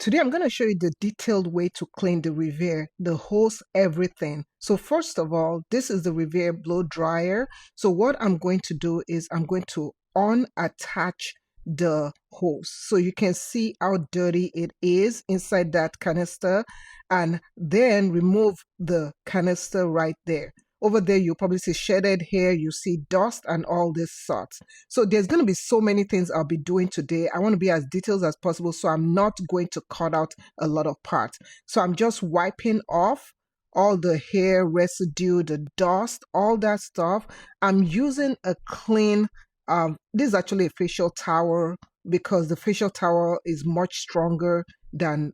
Today I'm going to show you the detailed way to clean the RevAir, the hose, everything. So first of all, this is the RevAir blow dryer. So what I'm going to do is I'm going to unattach the hose so you can see how dirty it is inside that canister, and then remove the canister right there. Over there, you probably see shedded hair, you see dust and all this sorts. So there's going to be so many things I'll be doing today. I want to be as detailed as possible, so I'm not going to cut out a lot of parts. So I'm just wiping off all the hair residue, the dust, all that stuff. I'm using a clean, this is actually a facial towel because the facial towel is much stronger than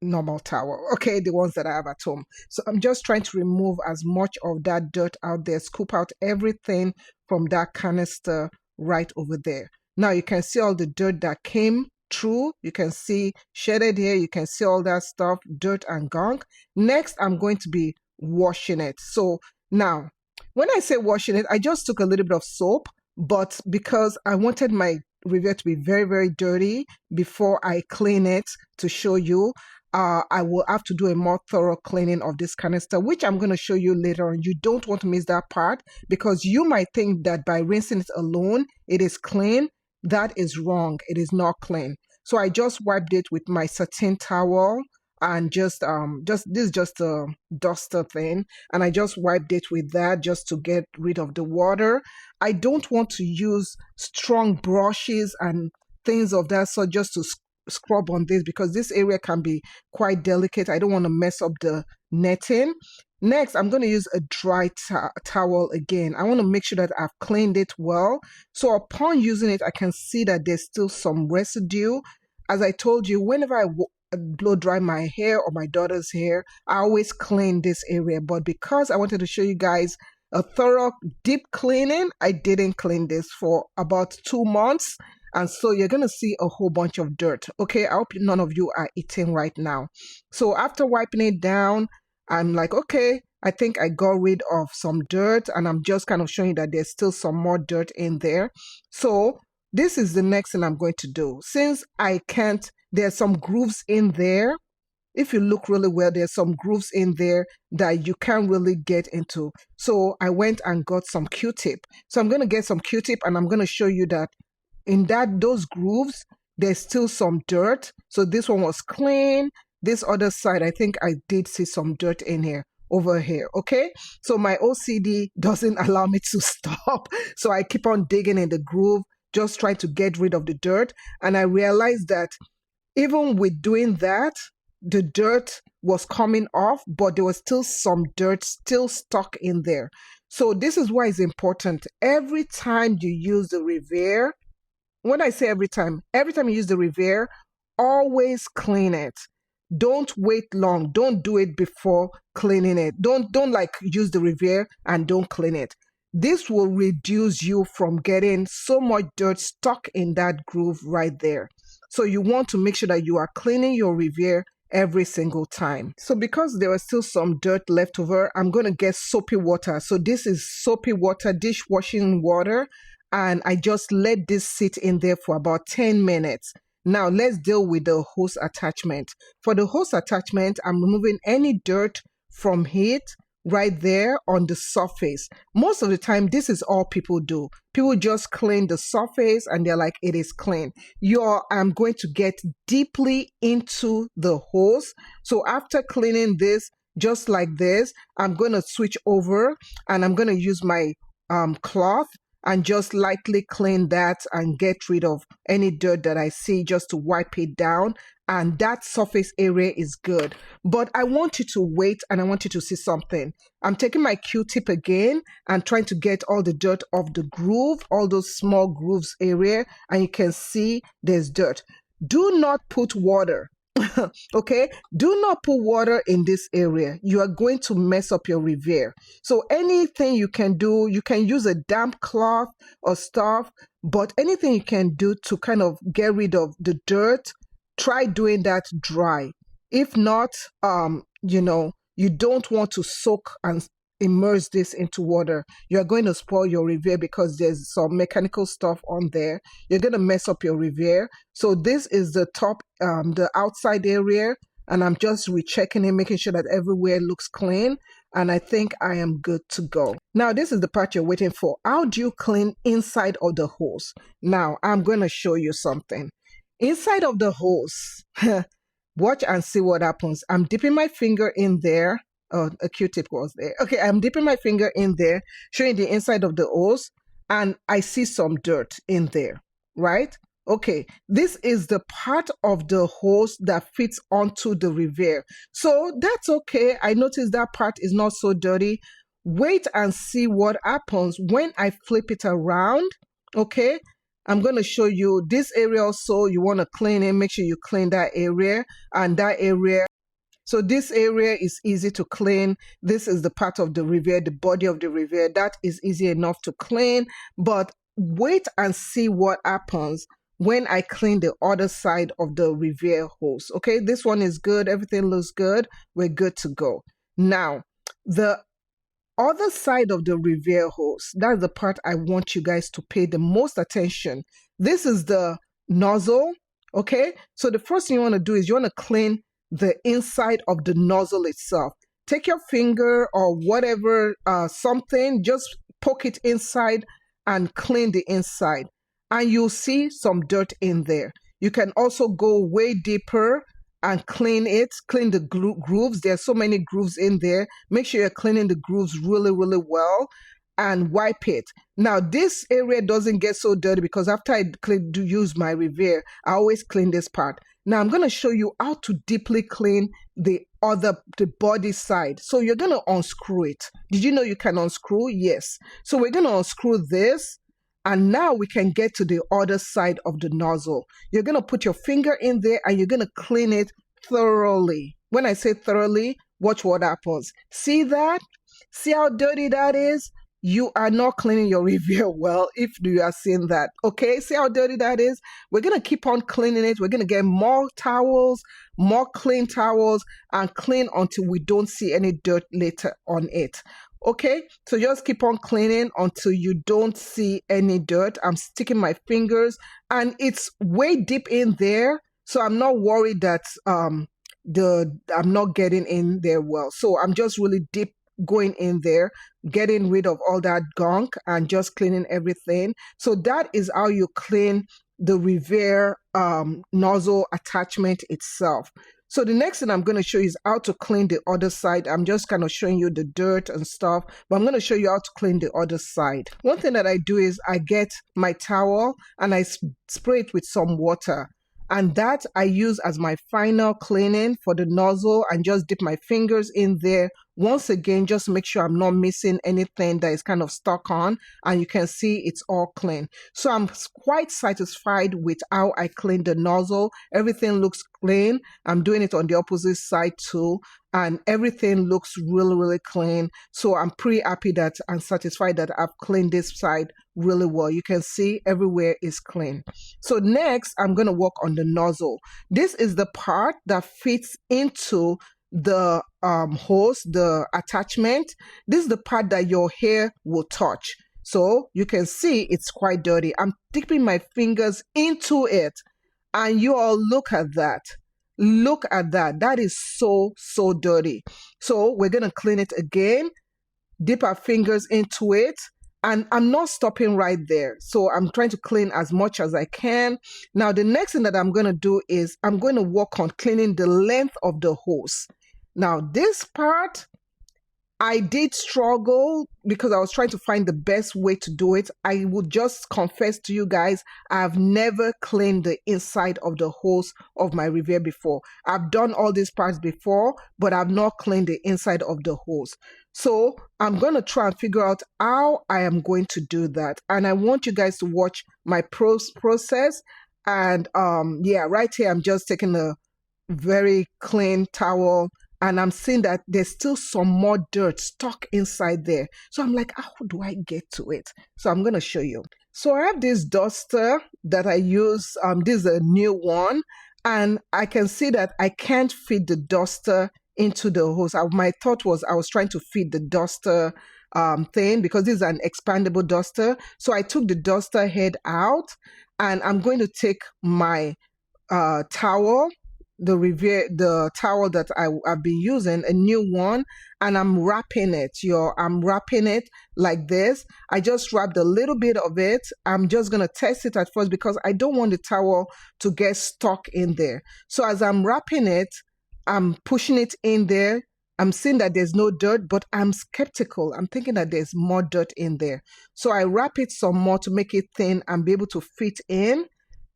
normal towel, okay, the ones that I have at home. So I'm just trying to remove as much of that dirt out there, scoop out everything from that canister right over there. Now you can see all the dirt that came through. You can see shedded hair, you can see all that stuff, dirt and gunk. Next, I'm going to be washing it. So now when I say washing it, I just took a little bit of soap, but because I wanted my RevAir to be very, very dirty before I clean it to show you, I will have to do a more thorough cleaning of this canister, which I'm going to show you later on. You don't want to miss that part because you might think that by rinsing it alone, it is clean. That is wrong. It is not clean. So I just wiped it with my satin towel and just this is just a duster thing, and I just wiped it with that just to get rid of the water. I don't want to use strong brushes and things of that sort just to scrub on this because this area can be quite delicate. I don't want to mess up the netting. Next, I'm going to use a dry towel again. I want to make sure that I've cleaned it well. So upon using it, I can see that there's still some residue. As I told you, whenever I blow dry my hair or my daughter's hair, I always clean this area. But because I wanted to show you guys a thorough deep cleaning, I didn't clean this for about 2 months. And so you're going to see a whole bunch of dirt. Okay, I hope none of you are eating right now. So after wiping it down, I'm like, okay, I think I got rid of some dirt, and I'm just kind of showing you that there's still some more dirt in there. So this is the next thing I'm going to do. Since I can't, there's some grooves in there. If you look really well, there's some grooves in there that you can't really get into. So I went and got some Q-tip. So I'm going to get some Q-tip, and I'm going to show you that in those grooves, there's still some dirt. So this one was clean. This other side, I think I did see some dirt in here, over here, okay? So my OCD doesn't allow me to stop. So I keep on digging in the groove, just trying to get rid of the dirt. And I realized that even with doing that, the dirt was coming off, but there was still some dirt still stuck in there. So this is why it's important. Every time you use the RevAir, when I say every time you use the RevAir, always clean it. Don't wait long. Don't do it before cleaning it. Don't like use the RevAir and don't clean it. This will reduce you from getting so much dirt stuck in that groove right there. So you want to make sure that you are cleaning your RevAir every single time. So because there was still some dirt left over, I'm going to get soapy water. So this is soapy water, dishwashing water. And I just let this sit in there for about 10 minutes. Now let's deal with the hose attachment. For the hose attachment, I'm removing any dirt from it right there on the surface. Most of the time, this is all people do. People just clean the surface and they're like, it is clean. I'm going to get deeply into the hose. So after cleaning this, just like this, I'm going to switch over and I'm going to use my cloth and just lightly clean that and get rid of any dirt that I see, just to wipe it down. And that surface area is good. But I want you to wait, and I want you to see something. I'm taking my Q-tip again and trying to get all the dirt off the groove, all those small grooves area, and you can see there's dirt. Do not put water. Okay, do not put water in this area. You are going to mess up your RevAir. So anything you can do, you can use a damp cloth or stuff, but anything you can do to kind of get rid of the dirt, try doing that dry. If not, you don't want to soak and immerse this into water, you're going to spoil your RevAir because there's some mechanical stuff on there. You're going to mess up your RevAir. So this is the top, the outside area, and I'm just rechecking it, making sure that everywhere looks clean. And I think I am good to go. Now, this is the part you're waiting for. How do you clean inside of the hose? Now, I'm going to show you something. Inside of the hose, watch and see what happens. I'm dipping my finger in there. Oh, a Q-tip was there. Okay, I'm dipping my finger in there, showing the inside of the hose, and I see some dirt in there, right? Okay, this is the part of the hose that fits onto the RevAir. So that's okay. I noticed that part is not so dirty. Wait and see what happens when I flip it around, okay? I'm going to show you this area also. You want to clean it. Make sure you clean that area and that area. So this area is easy to clean. This is the part of the RevAir, the body of the RevAir. That is easy enough to clean. But wait and see what happens when I clean the other side of the RevAir hose. Okay, this one is good. Everything looks good. We're good to go. Now, the other side of the RevAir hose, that's the part I want you guys to pay the most attention. This is the nozzle, okay? So the first thing you want to do is you want to clean the inside of the nozzle itself. Take your finger or whatever, something, just poke it inside and clean the inside. And you'll see some dirt in there. You can also go way deeper and clean it, clean the grooves. There are so many grooves in there. Make sure you're cleaning the grooves really, really well and wipe it. Now, this area doesn't get so dirty because after I use my RevAir, I always clean this part. Now, I'm going to show you how to deeply clean the body side. So you're going to unscrew it. Did you know you can unscrew? Yes. So we're going to unscrew this. And now we can get to the other side of the nozzle. You're going to put your finger in there and you're going to clean it thoroughly. When I say thoroughly, watch what happens. See that? See how dirty that is? You are not cleaning your RevAir well if you are seeing that. Okay, see how dirty that is? We're going to keep on cleaning it. We're going to get more towels, more clean towels, and clean until we don't see any dirt later on it. Okay, so just keep on cleaning until you don't see any dirt. I'm sticking my fingers and it's way deep in there. So I'm not worried that I'm not getting in there well. So I'm just really deep going in there, getting rid of all that gunk and just cleaning everything. So that is how you clean the RevAir nozzle attachment itself. So the next thing I'm going to show you is how to clean the other side. I'm just kind of showing you the dirt and stuff, but I'm going to show you how to clean the other side. One thing that I do is I get my towel and I spray it with some water. And that I use as my final cleaning for the nozzle and just dip my fingers in there. Once again, just make sure I'm not missing anything that is kind of stuck on, and you can see it's all clean. So I'm quite satisfied with how I clean the nozzle. Everything looks clean. I'm doing it on the opposite side too, and everything looks really, really clean. So I'm pretty happy that I'm satisfied that I've cleaned this side really well. You can see everywhere is clean. So next, I'm going to work on the nozzle. This is the part that fits into the hose, the attachment. This is the part that your hair will touch. So you can see it's quite dirty. I'm dipping my fingers into it, and you all look at that. Look at that. That is so, so dirty. So we're going to clean it again, dip our fingers into it. And I'm not stopping right there. So I'm trying to clean as much as I can. Now, the next thing that I'm going to do is I'm going to work on cleaning the length of the hose. Now, this part, I did struggle because I was trying to find the best way to do it. I would just confess to you guys, I've never cleaned the inside of the hose of my RevAir before. I've done all these parts before, but I've not cleaned the inside of the hose. So I'm going to try and figure out how I am going to do that. And I want you guys to watch my process. And yeah, right here, I'm just taking a very clean towel. And I'm seeing that there's still some more dirt stuck inside there. So I'm like, how do I get to it? So I'm going to show you. So I have this duster that I use. This is a new one. And I can see that I can't fit the duster into the hose. My thought was I was trying to feed the duster thing, because this is an expandable duster. So I took the duster head out, and I'm going to take my towel, the towel that I've been using, a new one, and I'm wrapping it. I'm wrapping it like this. I just wrapped a little bit of it. I'm just gonna test it at first because I don't want the towel to get stuck in there. So as I'm wrapping it, I'm pushing it in there. I'm seeing that there's no dirt, but I'm skeptical. I'm thinking that there's more dirt in there. So I wrap it some more to make it thin and be able to fit in.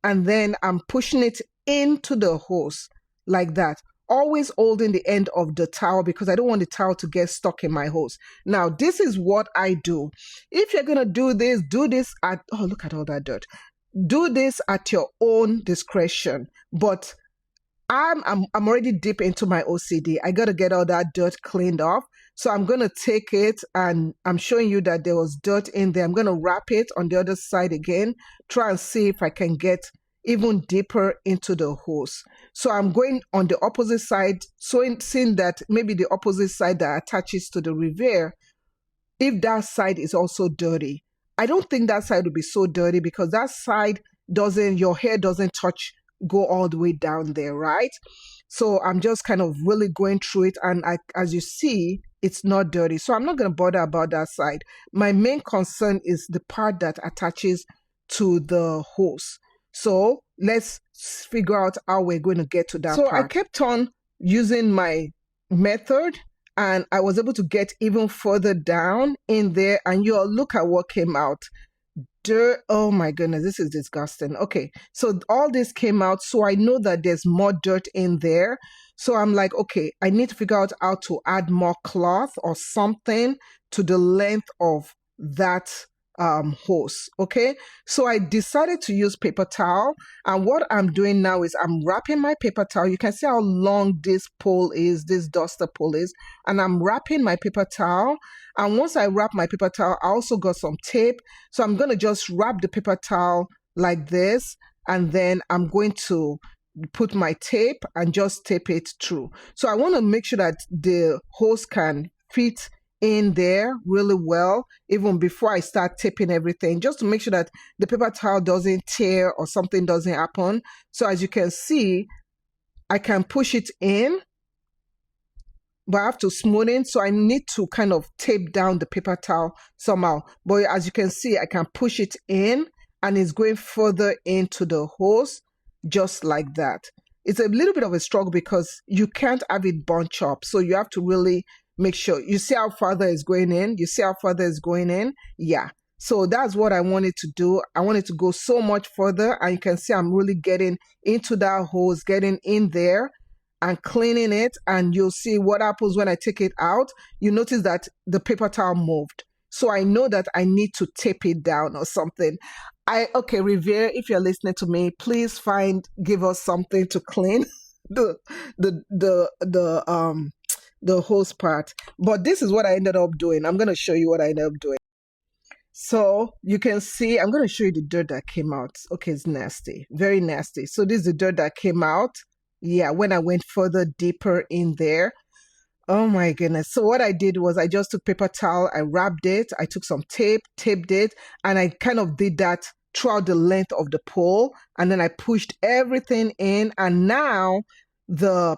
And then I'm pushing it into the hose like that, always holding the end of the towel because I don't want the towel to get stuck in my hose. Now, this is what I do. If you're going to do this at, oh, look at all that dirt. Do this at your own discretion. But I'm already deep into my OCD. I got to get all that dirt cleaned off. So I'm going to take it, and I'm showing you that there was dirt in there. I'm going to wrap it on the other side again, try and see if I can get even deeper into the hose. So I'm going on the opposite side, so seeing that maybe the opposite side that attaches to the RevAir, if that side is also dirty. I don't think that side will be so dirty because that side your hair doesn't go all the way down there, right? So I'm just kind of really going through it, and as you see, it's not dirty. So I'm not going to bother about that side. My main concern is the part that attaches to the hose. So let's figure out how we're going to get to that part. So I kept on using my method, and I was able to get even further down in there, and you'll look at what came out. Dirt. Oh my goodness, this is disgusting. Okay, so all this came out, so I know that there's more dirt in there. So I'm like, okay, I need to figure out how to add more cloth or something to the length of that hose. Okay, so I decided to use paper towel, and what I'm doing now is I'm wrapping my paper towel. You can see how long this duster pole is, and I'm wrapping my paper towel. And once I wrap my paper towel, I also got some tape, so I'm going to just wrap the paper towel like this, and then I'm going to put my tape and just tape it through. So I want to make sure that the hose can fit in there really well even before I start taping everything, just to make sure that the paper towel doesn't tear or something doesn't happen. So as you can see, I can push it in, but I have to smooth it, so I need to kind of tape down the paper towel somehow. But as you can see, I can push it in, and it's going further into the hose just like that. It's a little bit of a struggle because you can't have it bunch up, so you have to really make sure. You see how further is going in? You see how further is going in? Yeah. So that's what I wanted to do. I wanted to go so much further, and you can see I'm really getting into that hose, getting in there and cleaning it, and you'll see what happens when I take it out. You notice that the paper towel moved. So I know that I need to tape it down or something. Okay, RevAir, if you're listening to me, please give us something to clean the hose part. But this is what I ended up doing. I'm going to show you what I ended up doing. So you can see, I'm going to show you the dirt that came out. Okay, it's nasty, very nasty. So this is the dirt that came out. Yeah, when I went further deeper in there. Oh my goodness. So what I did was I just took paper towel, I wrapped it, I took some tape, taped it, and I kind of did that throughout the length of the pole, and then I pushed everything in, and now the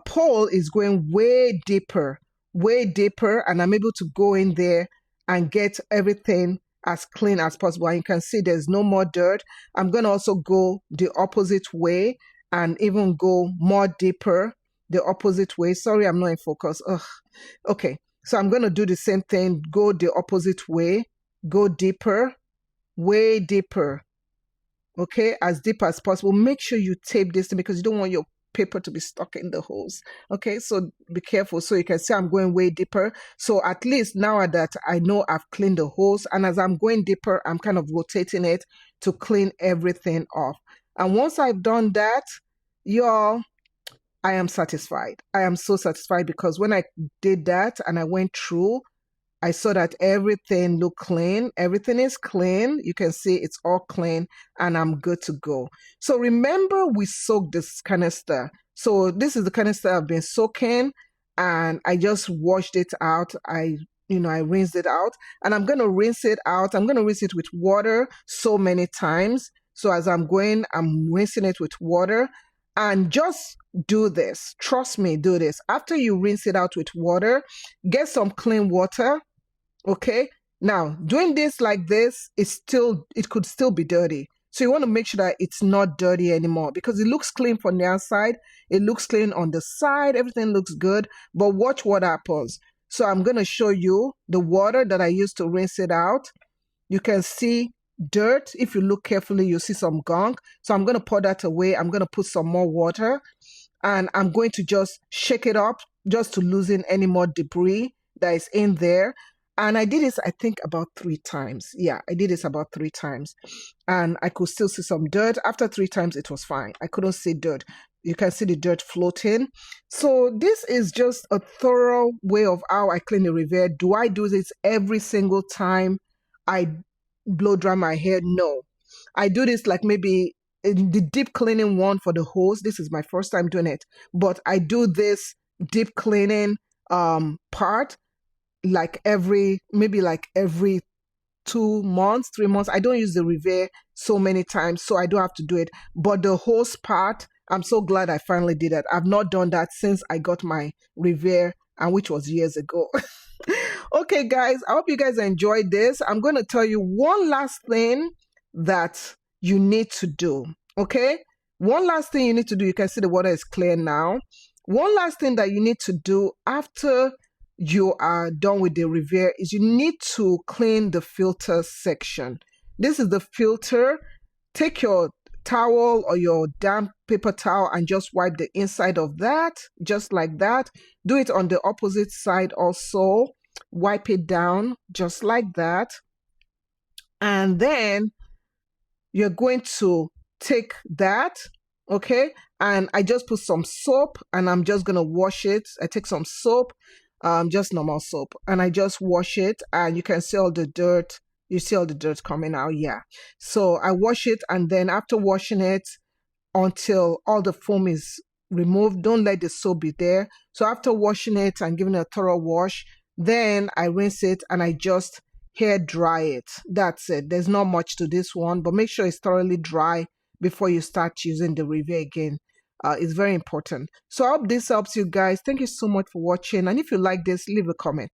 pole is going way deeper, and I'm able to go in there and get everything as clean as possible. And you can see there's no more dirt. I'm going to also go the opposite way and even go more deeper the opposite way. Sorry, I'm not in focus. Ugh. Okay, so I'm going to do the same thing, go the opposite way, go deeper, way deeper. Okay, as deep as possible. Make sure you tape this thing because you don't want your paper to be stuck in the hose. Okay, so be careful. So you can see I'm going way deeper. So at least now that I know I've cleaned the hose, and as I'm going deeper, I'm kind of rotating it to clean everything off. And once I've done that, y'all, I am satisfied. I am so satisfied because when I did that and I went through, I saw that everything looked clean. Everything is clean. You can see it's all clean, and I'm good to go. So remember, we soaked this canister. So this is the kind of stuff I've been soaking, and I just washed it out. I rinsed it out, and I'm going to rinse it out. I'm going to rinse it with water so many times. So as I'm going, I'm rinsing it with water. And just do this. Trust me, do this. After you rinse it out with water, get some clean water. Okay. Now, doing this like this it could still be dirty. So you want to make sure that it's not dirty anymore, because it looks clean from the outside. It looks clean on the side. Everything looks good. But watch what happens. So I'm going to show you the water that I used to rinse it out. You can see dirt. If you look carefully, you'll see some gunk. So I'm going to pour that away. I'm going to put some more water, and I'm going to just shake it up just to loosen any more debris that is in there. And I did this, I think, about 3 times. Yeah, I did this about 3 times. And I could still see some dirt. After 3 times, it was fine. I couldn't see dirt. You can see the dirt floating. So this is just a thorough way of how I clean the RevAir. Do I do this every single time I blow dry my hair? No. I do this like maybe in the deep cleaning one for the hose. This is my first time doing it. But I do this deep cleaning part like every 2 months, 3 months. I don't use the RevAir so many times, so I don't have to do it. But the hose part, I'm so glad I finally did that. I've not done that since I got my RevAir, and which was years ago. Okay, guys, I hope you guys enjoyed this. I'm going to tell you one last thing that you need to do. Okay, one last thing you need to do. You can see the water is clear now. One last thing that you need to do after you are done with the RevAir is you need to clean the filter section. This is the filter. Take your towel or your damp paper towel and just wipe the inside of that, just like that. Do it on the opposite side also. Wipe it down just like that. And then you're going to take that, okay? And I just put some soap and I'm just gonna wash it. I take some soap, just normal soap, and I just wash it, and you can see all the dirt. You see all the dirt coming out, yeah. So I wash it, and then after washing it until all the foam is removed, don't let the soap be there. So after washing it and giving it a thorough wash, then I rinse it and I just hair dry it. That's it. There's not much to this one, but make sure it's thoroughly dry before you start using the RevAir again. It's very important. So I hope this helps you guys. Thank you so much for watching. And if you like this, leave a comment.